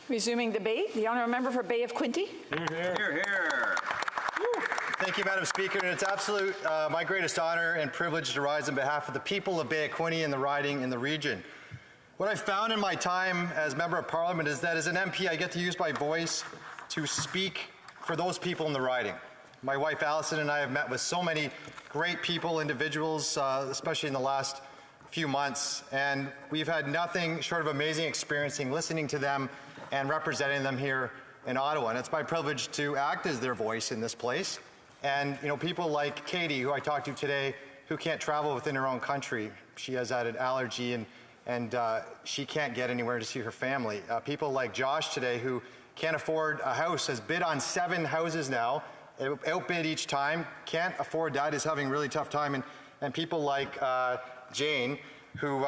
Resuming debate, the honourable member for Bay of Quinte. Hear, hear. Hear, hear. Thank you, Madam Speaker, and it's absolute my greatest honour and privilege to rise on behalf of the people of Bay of Quinte and the riding in the region. What I've found in my time as Member of Parliament is that as an MP I get to use my voice to speak for those people in the riding. My wife Alison and I have met with so many great people, individuals, especially in the last few months, and we've had nothing short of amazing experiencing listening to them and representing them here in Ottawa. And it's my privilege to act as their voice in this place. And people like Katie, who I talked to today, who can't travel within her own country. She has had an allergy and she can't get anywhere to see her family. People like Josh today, who can't afford a house, has bid on 7 houses now, outbid each time, can't afford that, is having a really tough time. And people like Jane, who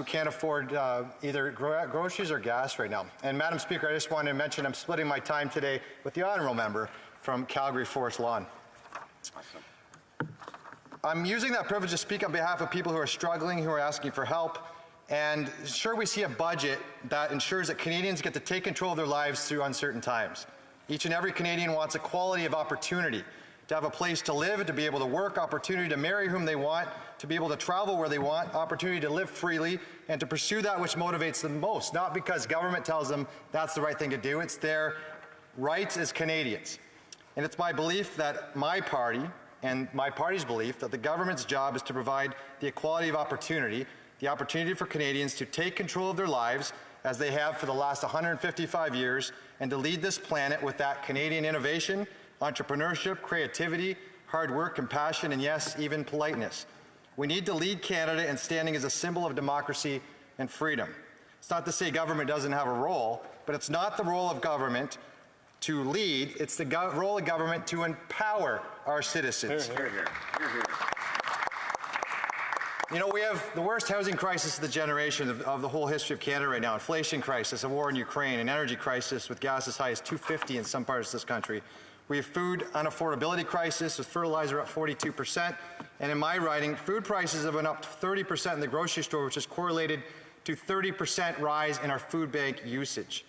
can't afford either groceries or gas right now. And Madam Speaker, I just wanted to mention I'm splitting my time today with the honourable member from Calgary Forest Lawn. Awesome. I'm using that privilege to speak on behalf of people who are struggling, who are asking for help, and sure, we see a budget that ensures that Canadians get to take control of their lives through uncertain times. Each and every Canadian wants equality of opportunity, to have a place to live, to be able to work, opportunity to marry whom they want, to be able to travel where they want, opportunity to live freely, and to pursue that which motivates them most, not because government tells them that's the right thing to do. It's their rights as Canadians. And it's my belief that my party, and my party's belief, that the government's job is to provide the equality of opportunity, the opportunity for Canadians to take control of their lives as they have for the last 155 years, and to lead this planet with that Canadian innovation, entrepreneurship, creativity, hard work, compassion, and yes, even politeness. We need to lead Canada in standing as a symbol of democracy and freedom. It's not to say government doesn't have a role, but it's not the role of government to lead, it's the role of government to empower our citizens. Hear, hear. Hear, hear. We have the worst housing crisis of the generation of the whole history of Canada right now. Inflation crisis, a war in Ukraine, an energy crisis with gas as high as $2.50 in some parts of this country. We have food unaffordability crisis with fertilizer up 42%. And in my riding, food prices have been up 30% in the grocery store, which is correlated to 30% rise in our food bank usage.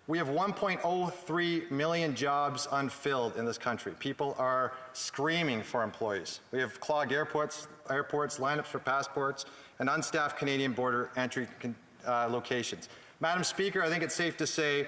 We have 1.03 million jobs unfilled in this country. People are screaming for employees. We have clogged airports, lineups for passports, and unstaffed Canadian border entry locations. Madam Speaker, I think it's safe to say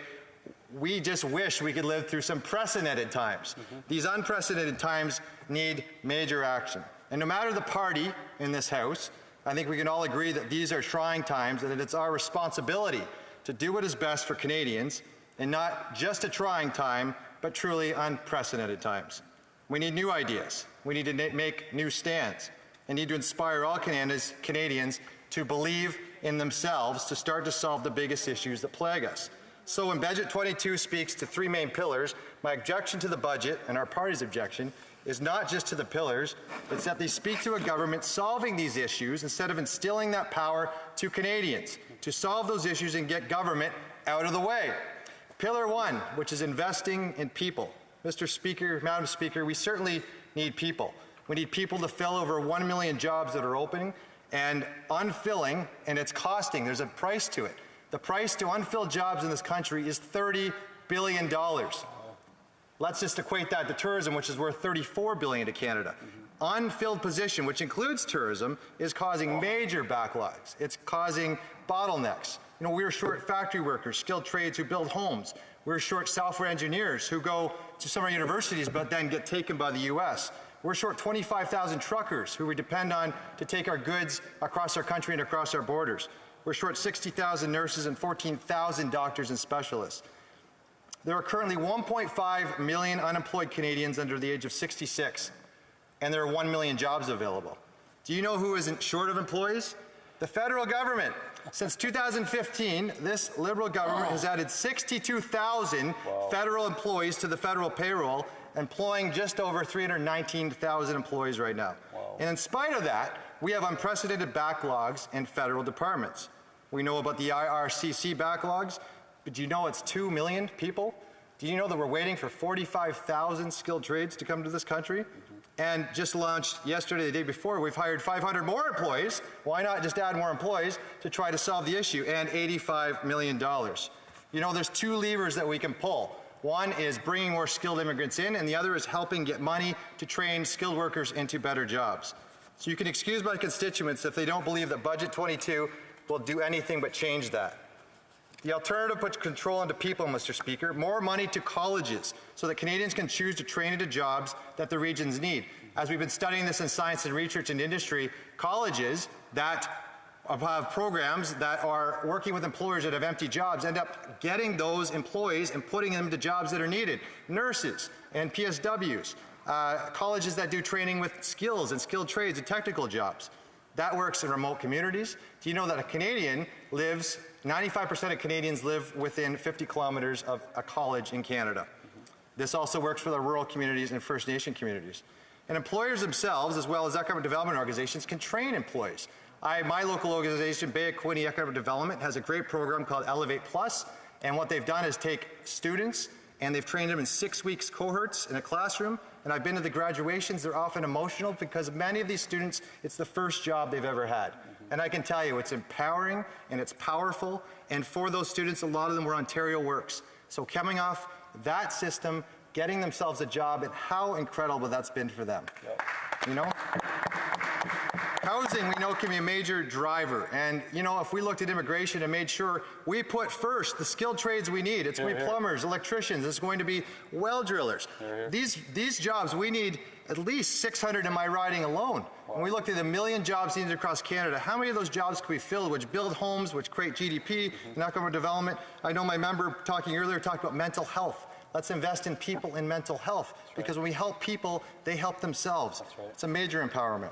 we just wish we could live through some precedented times. These unprecedented times need major action. And no matter the party in this House, I think we can all agree that these are trying times and that it's our responsibility to do what is best for Canadians in not just a trying time, but truly unprecedented times. We need new ideas. We need to make new stands and need to inspire all Canadians to believe in themselves to start to solve the biggest issues that plague us. So when Budget 22 speaks to 3 main pillars, my objection to the budget and our party's objection is not just to the pillars, it's that they speak to a government solving these issues instead of instilling that power to Canadians to solve those issues and get government out of the way. Pillar 1, which is investing in people. Mr. Speaker, Madam Speaker, we certainly need people. We need people to fill over 1 million jobs that are opening and unfilling, and it's costing. There's a price to it. The price to unfilled jobs in this country is $30 billion. Let's just equate that to tourism, which is worth $34 billion to Canada. Unfilled position, which includes tourism, is causing major backlogs. It's causing bottlenecks. We're short factory workers, skilled trades who build homes. We're short software engineers who go to some of our universities but then get taken by the U.S. We're short 25,000 truckers who we depend on to take our goods across our country and across our borders. We're short 60,000 nurses and 14,000 doctors and specialists. There are currently 1.5 million unemployed Canadians under the age of 66, and there are 1 million jobs available. Do you know who isn't short of employees? The federal government. Since 2015, this Liberal government has added 62,000 federal employees to the federal payroll, employing just over 319,000 employees right now. And in spite of that, we have unprecedented backlogs in federal departments. We know about the IRCC backlogs, but do you know it's 2 million people? Do you know that we're waiting for 45,000 skilled trades to come to this country? And just launched yesterday, the day before, we've hired 500 more employees. Why not just add more employees to try to solve the issue, and $85 million. You know, there's two levers that we can pull. One is bringing more skilled immigrants in, and the other is helping get money to train skilled workers into better jobs. So you can excuse my constituents if they don't believe that Budget 22 will do anything but change that. The alternative puts control into people, Mr. Speaker. More money to colleges so that Canadians can choose to train into jobs that the regions need. As we've been studying this in science and research and industry, colleges that have programs that are working with employers that have empty jobs end up getting those employees and putting them to jobs that are needed. Nurses and PSWs, colleges that do training with skills and skilled trades and technical jobs. That works in remote communities. Do you know that 95% of Canadians live within 50 kilometers of a college in Canada? This also works for the rural communities and First Nation communities. And employers themselves, as well as economic development organizations, can train employees. My local organization, BIA Economic Development, has a great program called Elevate Plus, and what they've done is take students and they've trained them in 6 weeks cohorts in a classroom, and I've been to the graduations. They're often emotional because many of these students, it's the first job they've ever had. And I can tell you, it's empowering and it's powerful, and for those students, a lot of them were Ontario Works. So coming off that system, getting themselves a job, and how incredible that's been for them. You know? Housing, we know, can be a major driver. And, you know, if we looked at immigration and made sure we put first the skilled trades we need, it's going to be plumbers, electricians, it's going to be well drillers. These jobs, we need at least 600 in my riding alone. When we looked at the 1 million jobs needed across Canada, how many of those jobs could be filled, which build homes, which create GDP, and economic development? I know my member talking earlier talked about mental health. Let's invest in people in mental health, because when we help people, they help themselves. It's a major empowerment.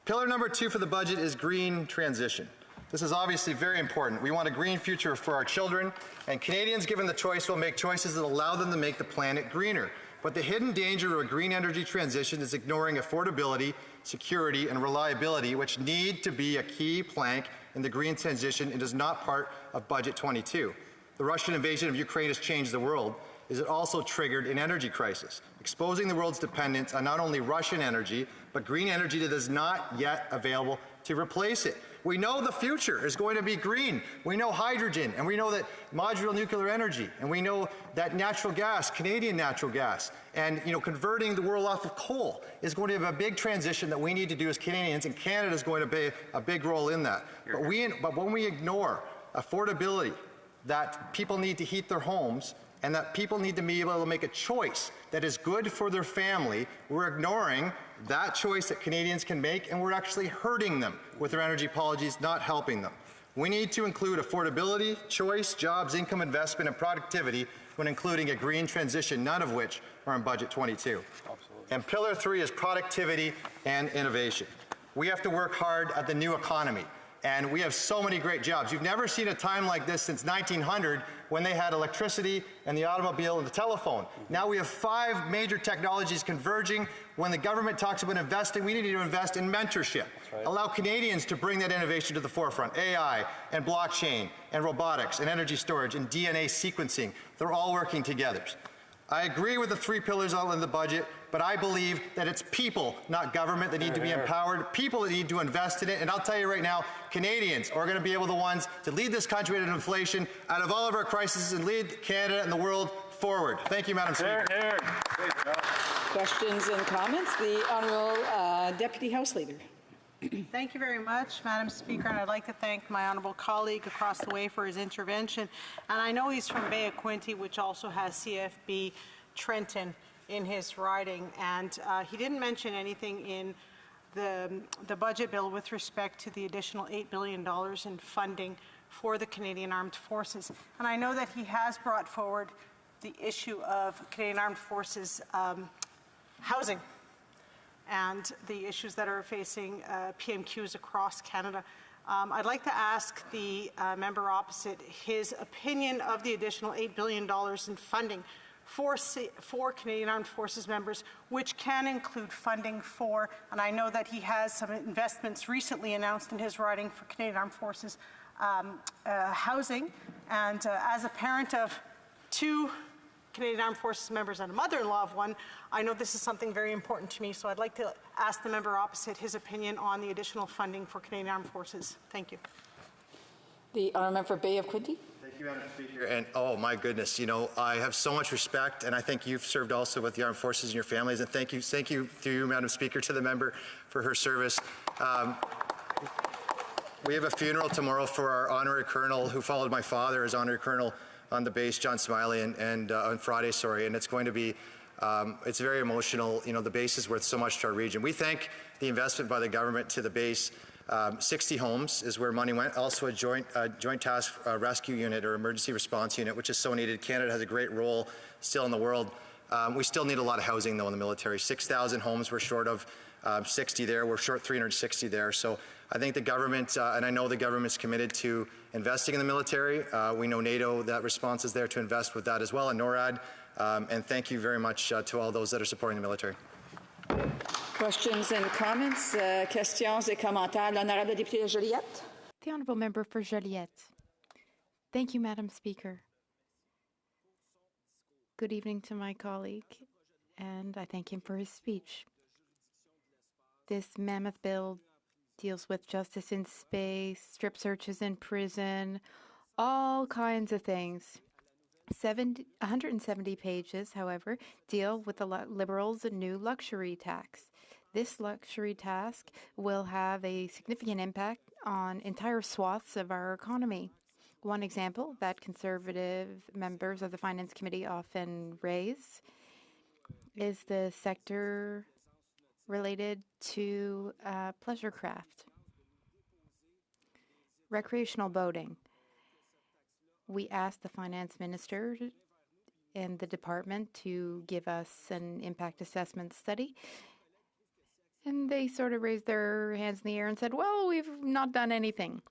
Pillar number 2 for the budget is green transition. This is obviously very important. We want a green future for our children, and Canadians, given the choice, will make choices that allow them to make the planet greener. But the hidden danger of a green energy transition is ignoring affordability, security, and reliability, which need to be a key plank in the green transition and is not part of Budget 22. The Russian invasion of Ukraine has changed the world. It also triggered an energy crisis, exposing the world's dependence on not only Russian energy, but green energy that is not yet available to replace it. We know the future is going to be green. We know hydrogen, and we know that modular nuclear energy, and we know that natural gas, Canadian natural gas, and converting the world off of coal is going to have a big transition that we need to do as Canadians, and Canada is going to play a big role in that. But when we ignore affordability, that people need to heat their homes, and that people need to be able to make a choice that is good for their family, we're ignoring that choice that Canadians can make, and we're actually hurting them with our energy policies, not helping them. We need to include affordability, choice, jobs, income, investment, and productivity when including a green transition, none of which are in Budget 22. Absolutely. And Pillar 3 is productivity and innovation. We have to work hard at the new economy. And we have so many great jobs. You've never seen a time like this since 1900 when they had electricity and the automobile and the telephone. Now we have 5 major technologies converging. When the government talks about investing, we need to invest in mentorship. Allow Canadians to bring that innovation to the forefront. AI and blockchain and robotics and energy storage and DNA sequencing, they're all working together. I agree with the 3 pillars outlined in the budget, but I believe that it's people, not government, that need to be empowered, people that need to invest in it. And I'll tell you right now, Canadians are going to be able to the ones to lead this country out of inflation, out of all of our crises, and lead Canada and the world forward. Thank you, Madam Speaker. Questions and comments? The Honourable Deputy House Leader. Thank you very much, Madam Speaker, and I'd like to thank my honourable colleague across the way for his intervention. And I know he's from Bay of Quinte, which also has CFB Trenton in his riding, and he didn't mention anything in the budget bill with respect to the additional $8 billion in funding for the Canadian Armed Forces. And I know that he has brought forward the issue of Canadian Armed Forces housing and the issues that are facing PMQs across Canada. I'd like to ask the member opposite his opinion of the additional $8 billion in funding for Canadian Armed Forces members, which can include funding for, and I know that he has some investments recently announced in his riding for Canadian Armed Forces housing. And as a parent of 2 Canadian Armed Forces members and a mother-in-law of one, I know this is something very important to me, so I'd like to ask the member opposite his opinion on the additional funding for Canadian Armed Forces. Thank you. The Honourable Member for Bay of Quinte. Thank you, you, Madam Speaker. And oh my goodness, you know, I have so much respect, and I think you've served also with the armed forces and your families. And thank you to you, Madam Speaker, to the member for her service. We have a funeral tomorrow for our honorary colonel who followed my father as honorary colonel on the base, John Smiley, and on Friday, sorry. And it's going to be, it's very emotional. You know, the base is worth so much to our region. We thank the investment by the government to the base. 60 homes is where money went. Also a joint task rescue unit or emergency response unit, which is so needed. Canada has a great role still in the world. We still need a lot of housing, though, in the military. 6,000 homes we're short of. 60 there. We're short 360 there. So I think the government, and I know the government's committed to investing in the military. We know NATO, that response is there to invest with that as well, and NORAD. And thank you very much to all those that are supporting the military. Questions and comments? Questions et commentaires. L'honorable député de Joliette. The Honourable Member for Joliette. Thank you, Madam Speaker. Good evening to my colleague, and I thank him for his speech. This mammoth bill deals with justice in space, strip searches in prison, all kinds of things. 170 pages, however, deal with the Liberals' new luxury tax. This luxury tax will have a significant impact on entire swaths of our economy. One example that Conservative members of the Finance Committee often raise is the sector related to pleasure craft, recreational boating. We asked the finance minister and the department to give us an impact assessment study, and they sort of raised their hands in the air and said, well, we've not done anything.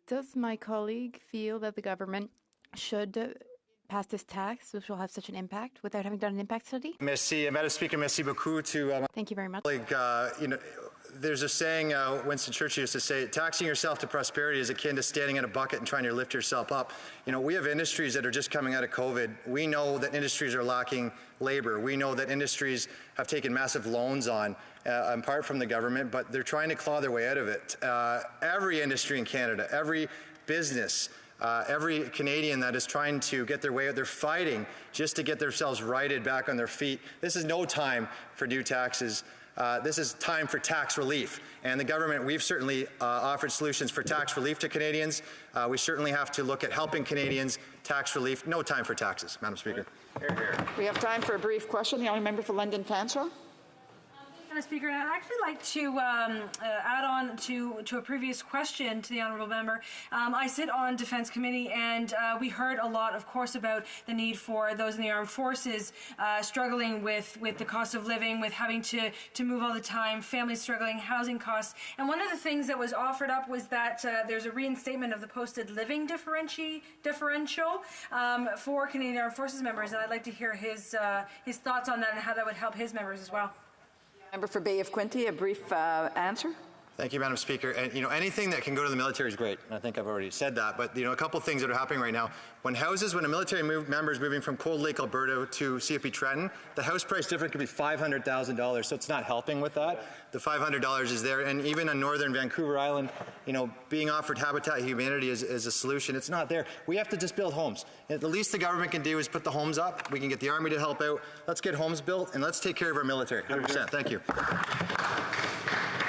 Does my colleague feel that the government should pass this tax, which will have such an impact, without having done an impact study? Merci, Madam Speaker. Merci beaucoup to Thank you very much. you know, there's a saying Winston Churchill used to say, taxing yourself to prosperity is akin to standing in a bucket and trying to lift yourself up. You know, we have industries that are just coming out of COVID. We know that industries are lacking labor. We know that industries have taken massive loans on, in part from the government, but they're trying to claw their way out of it. Every industry in Canada, every business, every Canadian that is trying to get their way out, they're fighting just to get themselves righted back on their feet. This is no time for new taxes. This is time for tax relief. And the government, we've certainly offered solutions for tax relief to Canadians. We certainly have to look at helping Canadians. Tax relief, no time for taxes, Madam Speaker. Here, here. We have time for a brief question. The only member for London Fanshawe. Madam Speaker, and I'd actually like to add on to a previous question to the Honourable Member. I sit on Defence Committee, and we heard a lot, of course, about the need for those in the armed forces struggling with the cost of living, with having to move all the time, families struggling, housing costs. And one of the things that was offered up was that there's a reinstatement of the posted living differential for Canadian Armed Forces members, and I'd like to hear his thoughts on that and how that would help his members as well. Member for Bay of Quinte, a brief answer. Thank you, Madam Speaker. And, you know, anything that can go to the military is great. And I think I've already said that. But, you know, a couple of things that are happening right now. When a military member is moving from Cold Lake, Alberta to CFB Trenton, the house price difference could be $500,000. So it's not helping with that. The $500 is there. And even on northern Vancouver Island, you know, being offered Habitat Humanity is a solution. It's not there. We have to just build homes. And the least the government can do is put the homes up. We can get the Army to help out. Let's get homes built and let's take care of our military. 100%. Thank you.